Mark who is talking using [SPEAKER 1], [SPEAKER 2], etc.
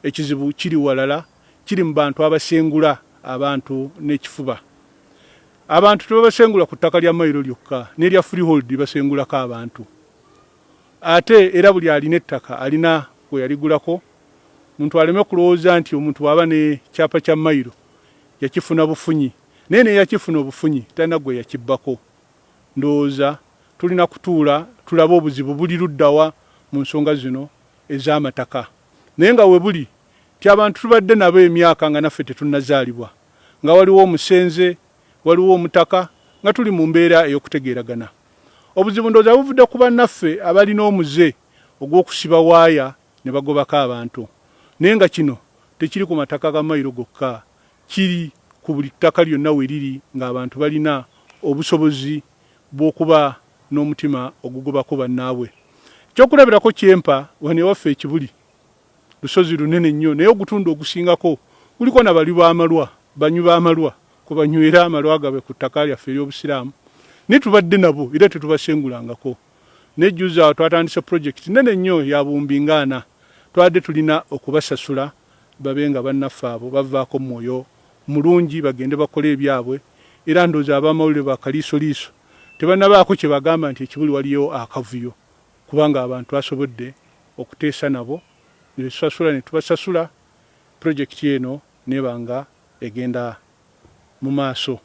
[SPEAKER 1] ekizibu kiri walala kiri mu bantu abasengula abantu n'ekifuba. Abantu tebabasengula ku ttaka lya mayiro lyokka n'erya freehold basengulako abantu. Ate era buli alina ettaka alina gwe yaligulako. Muntu aleme kulowooza nti omuntu bw'aba ne kyapa kya mayiro yakifuna bufunyi. Naye ne yakifuna obufunyi talina gwe yakibbako. Ndowooza tulina kutuula tulabe obuzibu buli luddawa mu nsonga zino ez'amataka. Naye nga we buli ti abantu tubadde nabo emyaka nga naffe tetunnazaalibwa, nga waliwo omusenze, waliwo omutaka, nga tuli mu mbeera ey'okutegeeragana. Obuzibu ndowooza buvudde ku bannaffe abalina omuze ogw'okusiba waaya ne bagobako abantu. Naye nga kino tekiri ku mataka ga mayiro gokka, kiri ku buli ttaka lyonna we liri ng'abantu balina obusobozi bw'okuba n'omutima ogugobako bannaabwe. Ekyokulabirako kyempa wano ewaffe ekibuli lusozi lunene nnyo, naye ogutundu ogusingako guliko na bali b'amalwa, banywi b'amalwa, kwe banywera amalwa gaabwe ku ttaka lyaffe ery'obusiraamu. Naye tubadde nabo era tetubasengulangako. Nejjuza awo twatandise pulojekiti nene nnyo ya buwumbi ng'ana. Twadde tulina okubasasula babe nga bannaffe abo bavaako mwoyo mulungi bagende bakole ebyabwe, era ndowooza ab'amawulire bakaliisoliiso tebannabaako kye bagamba nti ekibuli waliyo akavuyo, kubanga abantu basobodde okuteesa nabo ne besasula ne tubasasula. Pulojekiti eno nebanga egenda mu maaso.